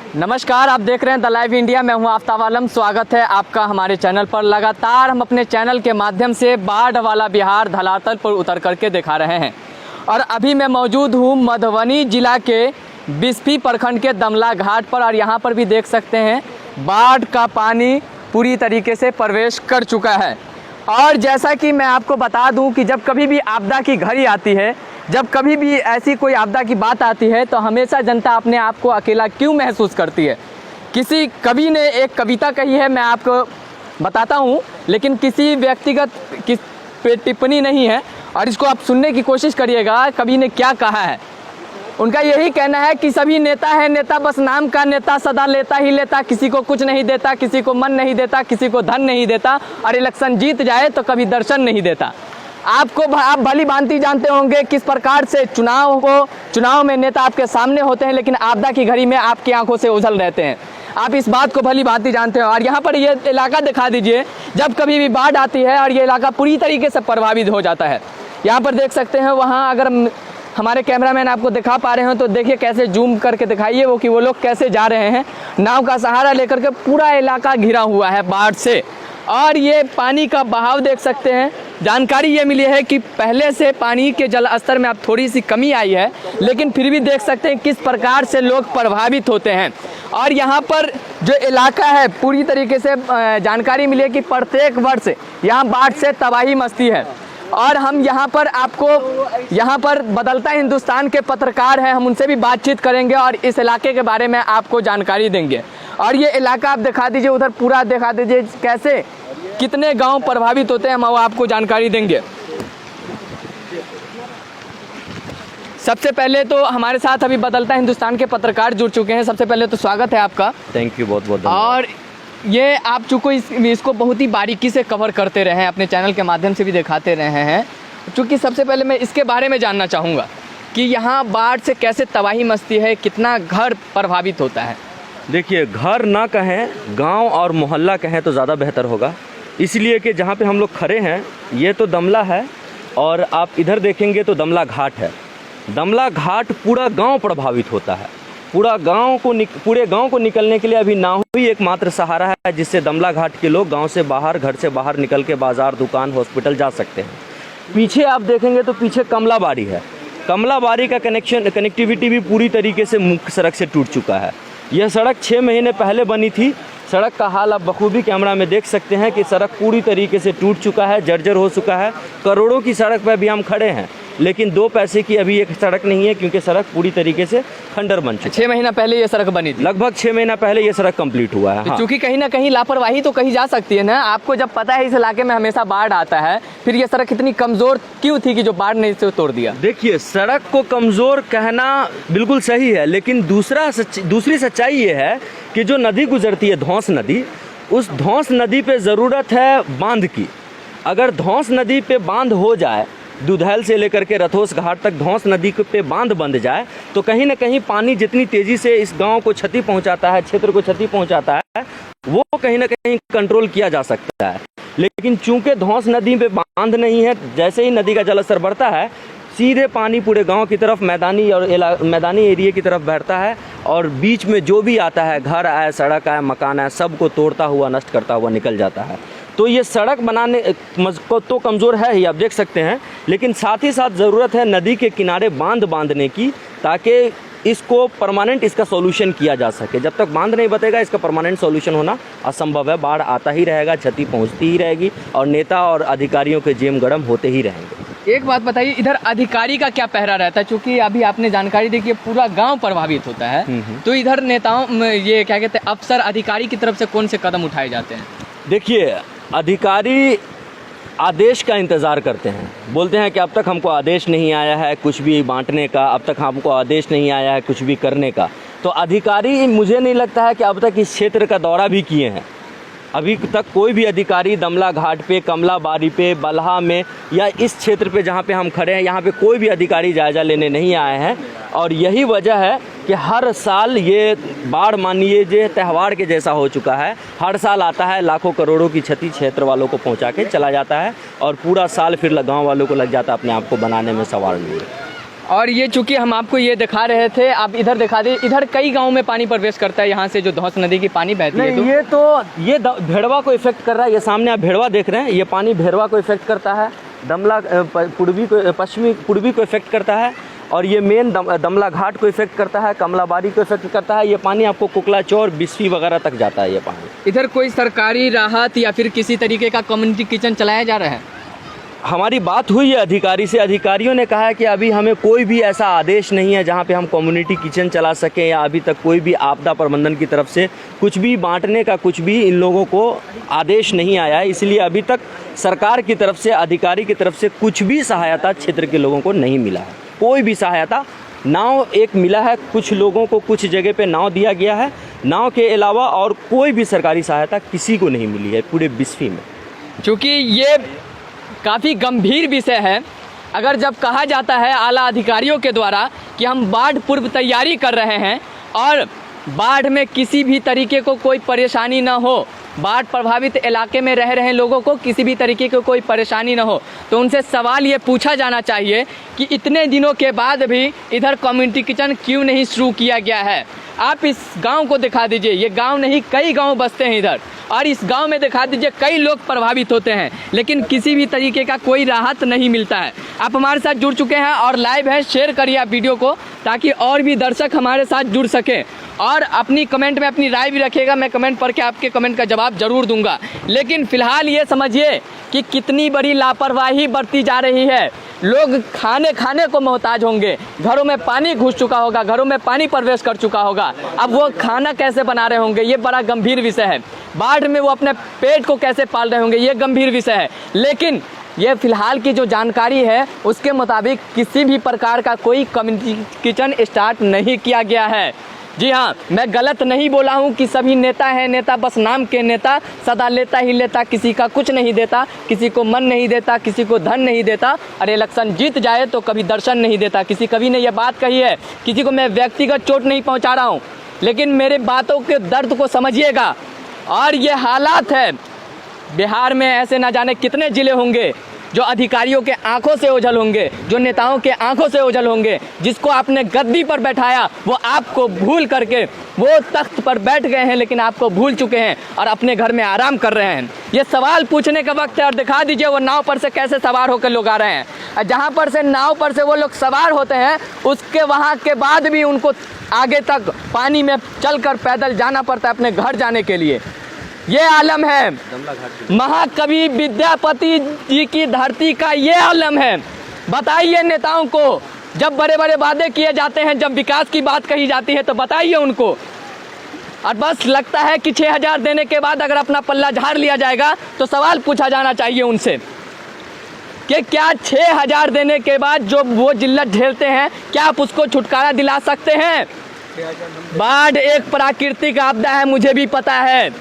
नमस्कार, आप देख रहे हैं द लाइव इंडिया। मैं हूं आफ्ताब आलम। स्वागत है आपका हमारे चैनल पर। लगातार हम अपने चैनल के माध्यम से बाढ़ वाला बिहार धरातल पर उतर करके दिखा रहे हैं और अभी मैं मौजूद हूं मधुबनी जिला के बिस्फी प्रखंड के दमला घाट पर और यहां पर भी देख सकते हैं बाढ़ का पानी पूरी तरीके से प्रवेश कर चुका है। और जैसा कि मैं आपको बता दूं कि जब कभी भी आपदा की घड़ी आती है, जब कभी भी ऐसी कोई आपदा की बात आती है तो हमेशा जनता अपने आप को अकेला क्यों महसूस करती है। किसी कवि ने एक कविता कही है, मैं आपको बताता हूँ, लेकिन किसी व्यक्तिगत पे टिप्पणी नहीं है और इसको आप सुनने की कोशिश करिएगा कवि ने क्या कहा है। उनका यही कहना है कि सभी नेता है नेता, बस नाम का नेता, सदा लेता ही लेता, किसी को कुछ नहीं देता, किसी को मन नहीं देता, किसी को धन नहीं देता और इलेक्शन जीत जाए तो कभी दर्शन नहीं देता। आप भली भांति जानते होंगे किस प्रकार से चुनाव में नेता आपके सामने होते हैं, लेकिन आपदा की घड़ी में आपकी आंखों से ओझल रहते हैं। आप इस बात को भली भांति जानते हो। और यहाँ पर ये इलाका दिखा दीजिए, जब कभी भी बाढ़ आती है और ये इलाका पूरी तरीके से प्रभावित हो जाता है। यहाँ पर देख सकते हैं, वहाँ अगर हमारे कैमरामैन आपको दिखा पा रहे हो तो देखिए कैसे जूम करके दिखाइए वो लोग कैसे जा रहे हैं नाव का सहारा लेकर के। पूरा इलाका घिरा हुआ है बाढ़ से और ये पानी का बहाव देख सकते हैं। जानकारी ये मिली है कि पहले से पानी के जल स्तर में अब थोड़ी सी कमी आई है, लेकिन फिर भी देख सकते हैं किस प्रकार से लोग प्रभावित होते हैं। और यहाँ पर जो इलाका है पूरी तरीके से जानकारी मिली है कि प्रत्येक वर्ष यहाँ बाढ़ से तबाही मचती है। और हम यहाँ पर बदलता हिंदुस्तान के पत्रकार हैं, हम उनसे भी बातचीत करेंगे और इस इलाके के बारे में आपको जानकारी देंगे। और ये इलाका आप दिखा दीजिए, उधर पूरा दिखा दीजिए कैसे कितने गांव प्रभावित होते हैं, हम आपको जानकारी देंगे। सबसे पहले तो हमारे साथ अभी बदलता हिंदुस्तान के पत्रकार जुड़ चुके हैं। सबसे पहले तो स्वागत है आपका। थैंक यू, बहुत बहुत। और ये आप चूँकि इसको बहुत ही बारीकी से कवर करते रहे हैं, अपने चैनल के माध्यम से भी दिखाते रहे हैं, चूँकि सबसे पहले मैं इसके बारे में जानना चाहूँगा कि यहाँ बाढ़ से कैसे तबाही मचती है, कितना घर प्रभावित होता है। देखिए, घर ना कहें, गांव और मोहल्ला कहें तो ज़्यादा बेहतर होगा, इसलिए कि जहाँ पे हम लोग खड़े हैं ये तो दमला है और आप इधर देखेंगे तो दमला घाट है। दमला घाट पूरा गांव प्रभावित होता है। पूरे गांव को निकलने के लिए अभी नाव ही एकमात्र सहारा है, जिससे दमला घाट के लोग गांव से बाहर, घर से बाहर निकल के बाज़ार, दुकान, हॉस्पिटल जा सकते हैं। पीछे आप देखेंगे तो पीछे कमलाबाड़ी है। कमलाबाड़ी का कनेक्टिविटी भी पूरी तरीके से मुख्य सड़क से टूट चुका है। यह सड़क 6 महीने पहले बनी थी। सड़क का हाल आप बखूबी कैमरा में देख सकते हैं कि सड़क पूरी तरीके से टूट चुका है, जर्जर हो चुका है। करोड़ों की सड़क पर अभी हम खड़े हैं, लेकिन 2 पैसे की अभी एक सड़क नहीं है, क्योंकि सड़क पूरी तरीके से खंडर बन चुकी है। 6 महीना पहले ये सड़क बनी थी, लगभग 6 महीना पहले ये सड़क कंप्लीट हुआ है। हाँ। क्योंकि कहीं ना कहीं लापरवाही तो कही जा सकती है ना। आपको जब पता है इस इलाके में हमेशा बाढ़ आता है, फिर ये सड़क इतनी कमज़ोर क्यों थी कि जो बाढ़ ने इसे तोड़ दिया। देखिए, सड़क को कमज़ोर कहना बिल्कुल सही है, लेकिन दूसरी सच्चाई ये है कि जो नदी गुजरती है, धौंस नदी, उस धौंस नदी पे ज़रूरत है बांध की। अगर धौंस नदी पे बांध हो जाए, दुधैल से लेकर के रथोस घाट तक धौंस नदी पे बांध बंध जाए, तो कहीं ना कहीं पानी जितनी तेज़ी से इस गांव को क्षति पहुंचाता है, क्षेत्र को क्षति पहुंचाता है, वो कहीं ना कहीं कंट्रोल किया जा सकता है। लेकिन चूंकि धौंस नदी पे बांध नहीं है, जैसे ही नदी का जलस्तर बढ़ता है, सीधे पानी पूरे गांव की तरफ, मैदानी एरिया की तरफ बहता है और बीच में जो भी आता है, घर आए, सड़क आए, मकान आए, सबको तोड़ता हुआ, नष्ट करता हुआ निकल जाता है। तो ये सड़क बनाने को तो कमज़ोर है ही, आप देख सकते हैं, लेकिन साथ ही साथ ज़रूरत है नदी के किनारे बांधने की, ताकि इसको परमानेंट इसका सॉल्यूशन किया जा सके। जब तक बांध नहीं बतेगा, इसका परमानेंट सॉल्यूशन होना असंभव है। बाढ़ आता ही रहेगा, क्षति पहुंचती ही रहेगी और नेता और अधिकारियों के जेम गरम होते ही रहेंगे। एक बात बताइए, इधर अधिकारी का क्या पहरा रहता है? क्योंकि अभी आपने जानकारी दी कि पूरा गांव प्रभावित होता है, तो इधर नेताओं, ये क्या कहते हैं, अफसर, अधिकारी की तरफ से कौन से कदम उठाए जाते हैं? देखिए, अधिकारी आदेश का इंतज़ार करते हैं, बोलते हैं कि अब तक हमको आदेश नहीं आया है कुछ भी बांटने का, अब तक हमको आदेश नहीं आया है कुछ भी करने का। तो अधिकारी, मुझे नहीं लगता है कि अब तक इस क्षेत्र का दौरा भी किए हैं। अभी तक कोई भी अधिकारी दमला घाट पे, कमलाबाड़ी पे, बलहा में या इस क्षेत्र पे जहाँ पे हम खड़े हैं, यहाँ पे कोई भी अधिकारी जायज़ा लेने नहीं आए हैं। और यही वजह है कि हर साल ये बाढ़ मानिए जो त्यौहार के जैसा हो चुका है। हर साल आता है, लाखों करोड़ों की क्षति क्षेत्र वालों को पहुंचा के चला जाता है और पूरा साल फिर गांव वालों को लग जाता है अपने आप को बनाने में, संवारने में। और ये चूंकि हम आपको ये दिखा रहे थे, आप इधर दिखा दीजिए, इधर कई गांव में पानी प्रवेश करता है यहाँ से जो धौंस नदी की पानी बहती है। नहीं, ये भेड़वा को इफेक्ट कर रहा है। ये सामने आप भेड़वा देख रहे हैं, ये पानी भेड़वा को इफेक्ट करता है, दमला पश्चिमी पूर्वी को इफेक्ट करता है, और ये मेन दमला घाट को इफेक्ट करता है, कमलाबाड़ी को इफेक्ट करता है। ये पानी आपको कुकलाचौर, बिस्फी वगैरह तक जाता है ये पानी। इधर कोई सरकारी राहत या फिर किसी तरीके का कम्युनिटी किचन चलाया जा रहा है? हमारी बात हुई है अधिकारी से, अधिकारियों ने कहा है कि अभी हमें कोई भी ऐसा आदेश नहीं है जहां पे हम कम्युनिटी किचन चला सकें, या अभी तक कोई भी आपदा प्रबंधन की तरफ से कुछ भी बांटने का कुछ भी इन लोगों को आदेश नहीं आया है। इसलिए अभी तक सरकार की तरफ से, अधिकारी की तरफ से कुछ भी सहायता क्षेत्र के लोगों को नहीं मिला है। कोई भी सहायता, नाव एक मिला है कुछ लोगों को, कुछ जगह पे नाव दिया गया है, नाव के अलावा और कोई भी सरकारी सहायता किसी को नहीं मिली है पूरे बिस्फी में। चूँकि ये काफ़ी गंभीर विषय है, अगर जब कहा जाता है आला अधिकारियों के द्वारा कि हम बाढ़ पूर्व तैयारी कर रहे हैं और बाढ़ में किसी भी तरीके को कोई परेशानी ना हो, बाढ़ प्रभावित इलाके में रह रहे लोगों को किसी भी तरीके की कोई परेशानी ना हो, तो उनसे सवाल ये पूछा जाना चाहिए कि इतने दिनों के बाद भी इधर कम्युनिटी किचन क्यों नहीं शुरू किया गया है। आप इस गांव को दिखा दीजिए, ये गांव नहीं कई गांव बसते हैं इधर, और इस गांव में दिखा दीजिए कई लोग प्रभावित होते हैं, लेकिन किसी भी तरीके का कोई राहत नहीं मिलता है। आप हमारे साथ जुड़ चुके हैं और लाइव है, शेयर करिए आप वीडियो को ताकि और भी दर्शक हमारे साथ जुड़ सकें, और अपनी कमेंट में अपनी राय भी रखिएगा। मैं कमेंट पढ़ के आपके कमेंट का जवाब जरूर दूंगा। लेकिन फिलहाल ये समझिए कि कितनी बड़ी लापरवाही बरती जा रही है। लोग खाने को मोहताज होंगे, घरों में पानी घुस चुका होगा, घरों में पानी प्रवेश कर चुका होगा, अब वो खाना कैसे बना रहे होंगे, ये बड़ा गंभीर विषय है। बाढ़ में वो अपने पेट को कैसे पाल रहे होंगे, ये गंभीर विषय है। लेकिन ये फिलहाल की जो जानकारी है उसके मुताबिक किसी भी प्रकार का कोई कम्युनिटी किचन स्टार्ट नहीं किया गया है। जी हाँ, मैं गलत नहीं बोला हूँ कि सभी नेता हैं, नेता बस नाम के नेता, सदा लेता ही लेता, किसी का कुछ नहीं देता, किसी को मन नहीं देता, किसी को धन नहीं देता, और इलेक्शन जीत जाए तो कभी दर्शन नहीं देता। किसी कवि ने यह बात कही है, किसी को मैं व्यक्तिगत चोट नहीं पहुँचा रहा हूँ, लेकिन मेरे बातों के दर्द को समझिएगा। और ये हालात है बिहार में, ऐसे ना जाने कितने ज़िले होंगे जो अधिकारियों के आंखों से ओझल होंगे, जो नेताओं के आंखों से ओझल होंगे। जिसको आपने गद्दी पर बैठाया वो आपको भूल करके वो तख्त पर बैठ गए हैं, लेकिन आपको भूल चुके हैं और अपने घर में आराम कर रहे हैं। ये सवाल पूछने का वक्त है। और दिखा दीजिए वो नाव पर से कैसे सवार होकर लोग आ रहे हैं। जहाँ पर से नाव पर से वो लोग सवार होते हैं, उसके वहाँ के बाद भी उनको आगे तक पानी में चलकर पैदल जाना पड़ता है अपने घर जाने के लिए। ये आलम है महाकवि विद्यापति जी की धरती का, ये आलम है। बताइए नेताओं को, जब बड़े बड़े वादे किए जाते हैं, जब विकास की बात कही जाती है तो बताइए उनको। और बस लगता है कि 6000 देने के बाद अगर अपना पल्ला झाड़ लिया जाएगा तो सवाल पूछा जाना चाहिए उनसे कि क्या 6000 देने के बाद जो वो जिल्लत झेलते हैं, क्या आप उसको छुटकारा दिला सकते हैं? बाढ़ एक प्राकृतिक आपदा है, मुझे भी पता है,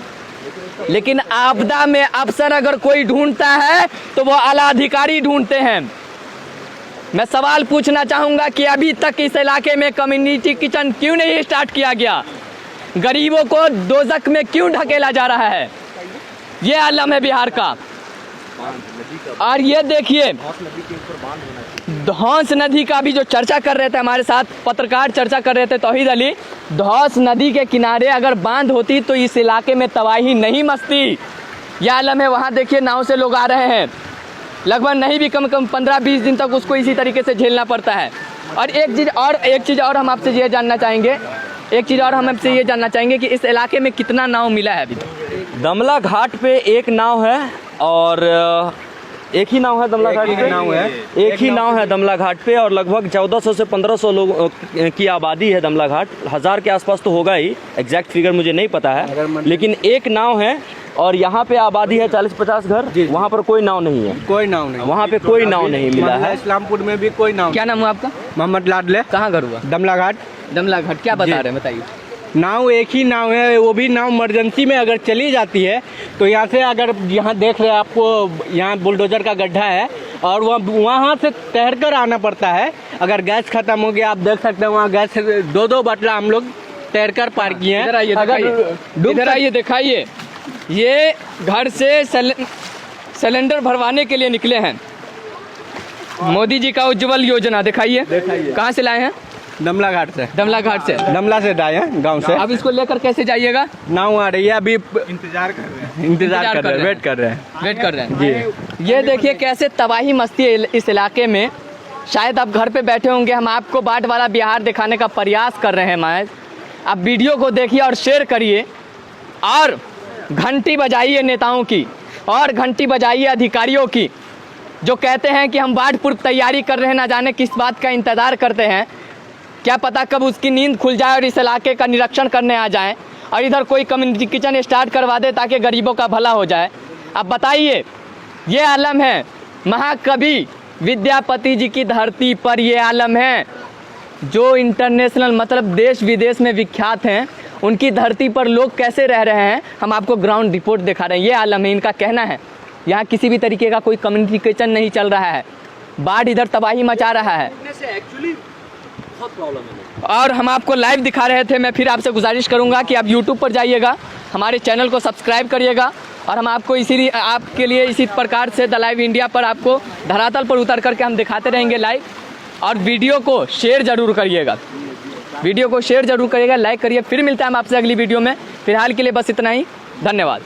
लेकिन आपदा में अफसर अगर कोई ढूंढता है तो वो आला अधिकारी ढूंढते हैं। मैं सवाल पूछना चाहूँगा कि अभी तक इस इलाके में कम्युनिटी किचन क्यों नहीं स्टार्ट किया गया? गरीबों को दोजख में क्यों ढकेला जा रहा है? ये आलम है बिहार का। और ये देखिए धौंस नदी का भी जो चर्चा कर रहे थे हमारे साथ पत्रकार, चर्चा कर रहे थे तौहीद अली, धौंस नदी के किनारे अगर बांध होती तो इस इलाके में तबाही नहीं मचती। यह आलम है। वहाँ देखिए नाव से लोग आ रहे हैं, लगभग नहीं भी कम 15-20 दिन तक उसको इसी तरीके से झेलना पड़ता है। और एक चीज़ और हम आपसे ये जानना चाहेंगे कि इस इलाके में कितना नाव मिला है अभी तक? दमला घाट पे एक नाव है, और एक ही नाव है दमला घाट पे, एक ही नाव है दमला घाट पे, और लगभग 1400 से 1500 लोग की आबादी है दमला घाट। 1000 के आसपास तो होगा ही, एग्जैक्ट फिगर मुझे नहीं पता है, लेकिन एक नाव है और यहाँ पे आबादी है 40-50 घर। वहाँ पर कोई नाव नहीं है, कोई नाव नहीं, वहाँ पे कोई नाव नहीं मिला है। इस्लामपुर में भी कोई नाव। क्या नाम है आपका? मोहम्मद लाडले। कहाँ घर हुआ? दमला घाट। दमला घाट क्या बता रहे हैं बताइए? नाव एक ही नाव है, वो भी नाव इमरजेंसी में अगर चली जाती है तो यहाँ से, अगर यहाँ देख रहे हैं आपको, यहाँ बुलडोजर का गड्ढा है और वहाँ से तैर कर आना पड़ता है। अगर गैस खत्म हो गया, आप देख सकते हैं वहाँ गैस 2-2 बाटला हम लोग तैर कर पार किए हैं। इधर आइए दिखाइए, ये घर से सिलेंडर भरवाने के लिए निकले हैं मोदी जी का उज्जवल योजना दिखाइए। कहाँ से लाए हैं? दमला घाट से। दमला घाट से। दमला से लाए हैं गाँव से। अब इसको लेकर कैसे जाइएगा? नाव आ रही है, अभी इंतजार कर रहे हैं, वेट कर रहे हैं जी। ये देखिए कैसे तबाही मस्ती है इस इलाके में। शायद आप घर पे बैठे होंगे, हम आपको बाढ़ वाला बिहार दिखाने का प्रयास कर रहे हैं। महज आप वीडियो को देखिए और शेयर करिए और घंटी बजाइए नेताओं की और घंटी बजाइए अधिकारियों की, जो कहते हैं कि हम बाढ़ पूर्व तैयारी कर रहे हैं, ना जाने किस बात का इंतज़ार करते हैं। क्या पता कब उसकी नींद खुल जाए और इस इलाके का निरीक्षण करने आ जाएं और इधर कोई कम्युनिटी किचन स्टार्ट करवा दे ताकि गरीबों का भला हो जाए। अब बताइए, ये आलम है महाकवि विद्यापति जी की धरती पर, ये आलम है जो इंटरनेशनल मतलब देश विदेश में विख्यात हैं। उनकी धरती पर लोग कैसे रह रहे हैं, हम आपको ग्राउंड रिपोर्ट दिखा रहे हैं। ये आलम है, इनका कहना है यहाँ किसी भी तरीके का कोई कम्युनिकेशन नहीं चल रहा है, बाढ़ इधर तबाही मचा रहा है और हम आपको लाइव दिखा रहे थे। मैं फिर आपसे गुजारिश करूंगा कि आप YouTube पर जाइएगा, हमारे चैनल को सब्सक्राइब करिएगा और हम आपको आपके लिए इसी प्रकार से द लाइव इंडिया पर आपको धरातल पर उतर करके हम दिखाते रहेंगे लाइव। और वीडियो को शेयर जरूर करिएगा, लाइक करिए। फिर मिलता है हम आपसे अगली वीडियो में। फिलहाल के लिए बस इतना ही, धन्यवाद।